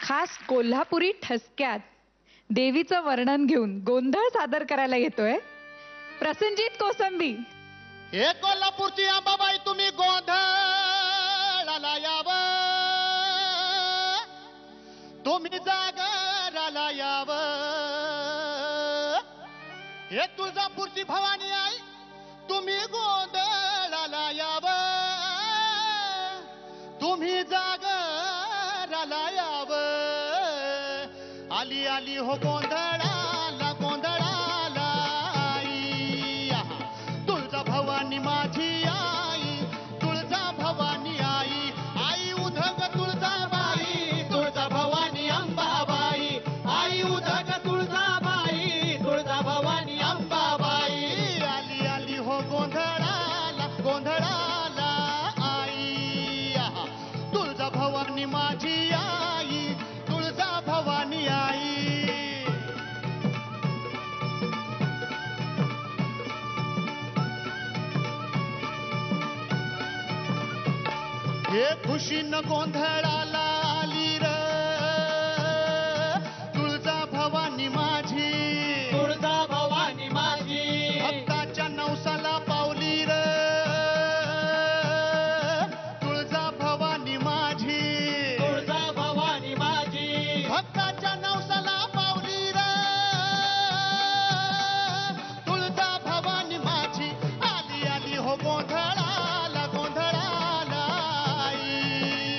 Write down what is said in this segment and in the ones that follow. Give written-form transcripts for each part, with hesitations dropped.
खास कोल्हापुरी ठसक्यात देवीचं वर्णन घेऊन गोंधळ सादर करायला येतोय प्रसंजित कोसंबी. हे कोल्हापूरची अंबाबाई तुम्ही गोंधळाला यावं, तुम्ही जागराला यावं. हे तुळजापूरची भवानी आई तुम्ही गोंधळाला यावं, तुम्ही जागराला यावं. आली आली हो गोंधळाला गोंधळाला आई, तुळजा भवानी माझी आई, तुळजा भवानी आई. आई उधग तुळजाबाई, तुळजा भवानी अंबाबाई. आई उधग तुळजाबाई, तुळजा भवानी अंबाबाई. आली आली हो गोंधळाला गोंधळाला आई, तुळजा भवानी माझी आई, तुळजा भवानी आई. हे खुशीनं गोंधळाला आली र तुळजा भवानी माझी, तुळजा भवानी माझी. भक्ताच्या नवसाला पावली र तुळजा भवानी माझी, तुळजा भवानी माझी. भक्ताच्या नवसाला पावली र तुळजा भवानी माझी. आली आली हो गोंधळाला गोंधळाला आई,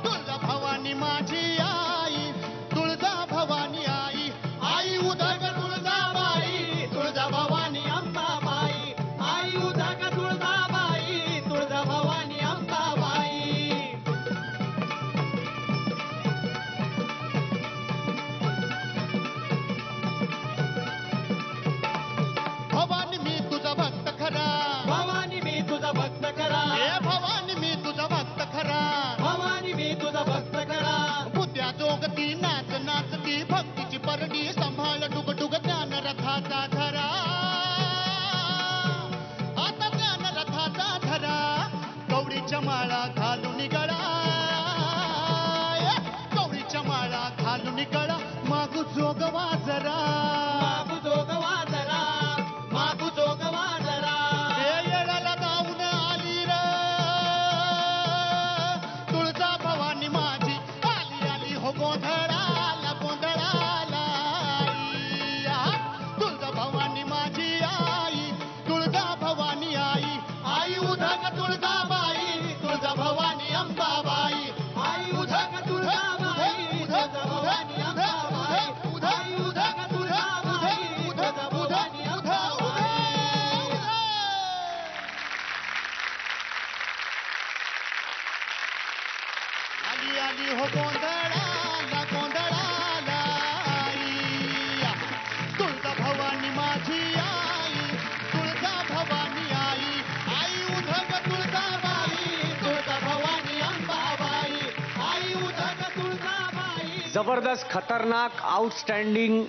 तुळजा भवानी माझी आई, तुळजा भवानी आई. आई उदग तुळजाबाई, तुळजा भवानी अंबाबाई. आई उदग तुळजाबाई, तुळजा भवानी अंबाबाई. भवानी मी तुझा भक्त खरा, भवानी मी तुझा भक्त खरा. हे भवानी मी तुझा भक्त खरा, भवानी मी तुझा भक्त खरा. बुद्ध्या जोगती नाच नाचती भक्तीची परडी सांभाळ डुग डुग ज्ञान रथाचा धरा. आता ज्ञान रथाचा धरा, गौरीच्या माळा घालून गळा, गौरीच्या माळा घालून गळा. मागू जोगवा जरा, मागू जोगवा जरा, मागू जोगवा जरा. येळाला जाऊन आली र तुळजा भवानी माझी. आली आली हो गोंधळाला गोंधळाला आई, तुळजा भवानी माझी आई, तुळजा भवानी आई. आई उधग तुळजाबाई, तुळजा भवानी अंबाबाई. आई उधग तुळजाबाई, तुळजा भवानी अंबाबाई. आई उधग तुळजाबाई, तुळजा भवानी अंबाबाई. आली आली हो गोंधळाला गोंधळाला आई, तुळजा भवानी माझी आई, तुळजा भवानी आई. आई उधग तुळजाबाई, तुळजा भवानी अंबाबाई. आई उधग तुळजाबाई. जबरदस्त, खतरनाक, आउटस्टँडिंग,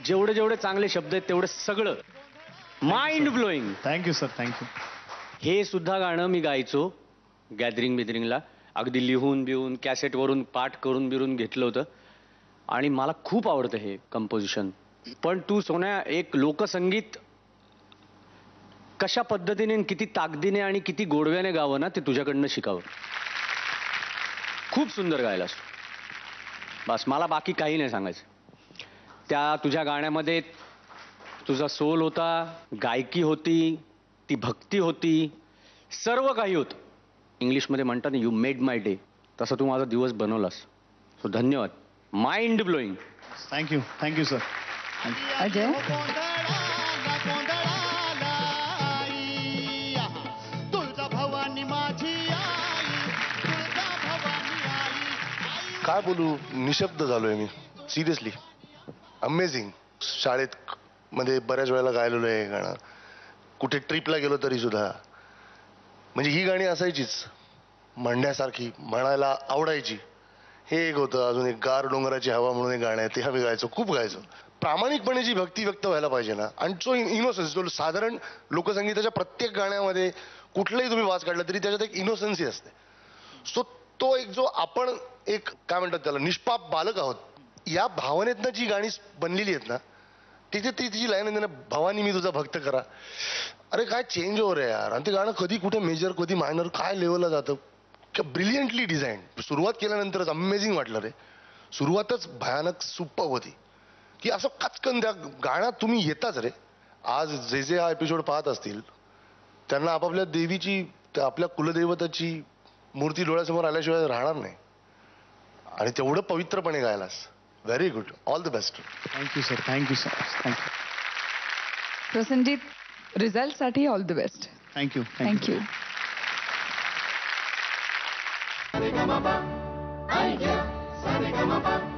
जेवढे जेवढे चांगले शब्द आहेत तेवढे सगळं mind blowing. Thank you sir, thank you. हे सुद्धा गाणं मी गायचो गॅदरिंग बिदरिंगला, अगदी लिहून बिहून कॅसेटवरून पाठ करून बिरून घेतलं होतं आणि मला खूप आवडतं हे कंपोजिशन. पण तू सोन्या एक लोकसंगीत कशा पद्धतीने आणि किती ताकदीने आणि किती गोडव्याने गावं ना ते तुझ्याकडनं शिकावं. खूप सुंदर गायलास. बस मला बाकी काही नाही सांगायचं. त्या तुझ्या गाण्यामध्ये तुझा सोल होता, गायकी होती, ती भक्ती होती, सर्व काही होतं. इंग्लिशमध्ये म्हणतात ना, यू मेड माय डे. तसं तू माझा दिवस बनवलास. सो धन्यवाद. Mind blowing. Thank you, thank you sir. Ajay. गोंधळाला गोंधळाला आई, तुळजा भवानी माझी आई, तुळजा भवानी आई. काय बोलू, निशब्द झालोय मी. Seriously amazing. शाळेत मध्ये बऱ्याच वेळेला गायलेलो आहे गाणं, कुठे ट्रिपला गेलो तरी सुद्धा. म्हणजे ही गाणी असायचीच म्हणण्यासारखी, म्हणायला आवडायची. हे एक होतं. अजून एक गार डोंगराची हवा म्हणून एक गाणं आहे, ते आम्ही गायचो, खूप गायचो. प्रामाणिकपणे जी भक्ती व्यक्त व्हायला पाहिजे ना, आणि जो इनोसन्स, जो साधारण लोकसंगीताच्या प्रत्येक गाण्यामध्ये कुठलाही तुम्ही वाज काढला तरी त्याच्यात एक इनोसन्सी असते. सो तो एक जो आपण एक काय म्हणतात त्याला निष्पाप बालक आहोत, या भावनेतनं जी गाणी बनलेली आहेत ना, तिथे ती तिची लाईन आहे ना, भवानी मी तुझा भक्त करा. अरे काय चेंज ओव्हर आहे यार. आणि ते गाणं कधी कुठे मेजर कधी मायनर काय लेवलला जातं. Brilliantly design. सुरुवात केल्यानंतरच अमेझिंग वाटलं रे. सुरुवातच भयानक सुपर होती की असं कचकन त्या गाण्यात तुम्ही येताच रे. आज जे जे हा एपिसोड पाहत असतील त्यांना आपापल्या देवीची आपल्या कुलदैवताची मूर्ती डोळ्यासमोर आल्याशिवाय राहणार नाही. आणि तेवढं पवित्रपणे गायलास. Very good. All the best. Thank you sir. Thank you sir. Thank you. Prasannajit, रिझल्टसाठी all the best. Thank you. Thank you. Sa re ga ma pa,